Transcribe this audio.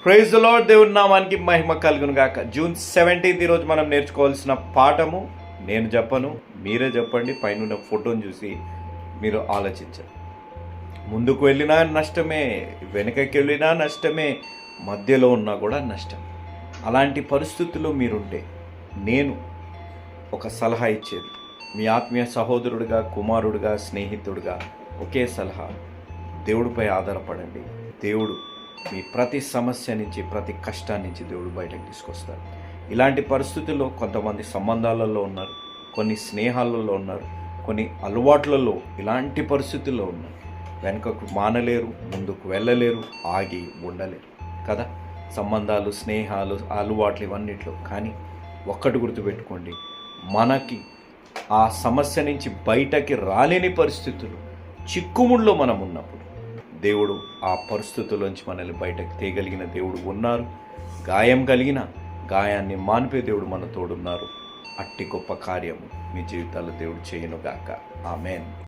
Praise the lord. దేవుని నామానికి మహిమ కలుగును గాక. జూన్ 17 ఈరోజు మనం నేర్చుకోవాల్సిన పాఠము నేను చెప్పను, మీరే చెప్పండి. పైన ఫోటోని చూసి మీరు ఆలోచించండి. ముందుకు వెళ్ళినా నష్టమే, వెనకకి వెళ్ళినా నష్టమే, మధ్యలో ఉన్నా కూడా నష్టం. అలాంటి పరిస్థితుల్లో మీరుంటే నేను ఒక సలహా ఇచ్చేది, మీ ఆత్మీయ సహోదరుడిగా, కుమారుడిగా, స్నేహితుడిగా ఒకే సలహా: దేవుడిపై ఆధారపడండి. దేవుడు మీ ప్రతి సమస్య నుంచి, ప్రతి కష్టాన్ని నుంచి దేవుడు బయటకు తీసుకొస్తారు. ఇలాంటి పరిస్థితుల్లో కొంతమంది సంబంధాలలో ఉన్నారు, కొన్ని స్నేహాలలో ఉన్నారు, కొన్ని అలవాట్లలో ఇలాంటి పరిస్థితుల్లో ఉన్నారు. వెనుకకు మానలేరు, ముందుకు వెళ్ళలేరు, ఆగి ఉండలేరు కదా. సంబంధాలు, స్నేహాలు, అలవాట్లు ఇవన్నిట్లో. కానీ ఒక్కటి గుర్తుపెట్టుకోండి, మనకి ఆ సమస్య నుంచి బయటకి రాలేని పరిస్థితులు, చిక్కుముళ్ళలో మనం ఉన్నప్పుడు దేవుడు ఆ పరిస్థితుల్లోంచి మనల్ని బయటకు తేగలిగిన దేవుడు ఉన్నారు. గాయం కలిగిన గాయాన్ని మాన్పే దేవుడు మన తోడున్నారు. అట్టి గొప్ప కార్యము మీ జీవితాల్లో దేవుడు చేయనుగాక. ఆమేన్.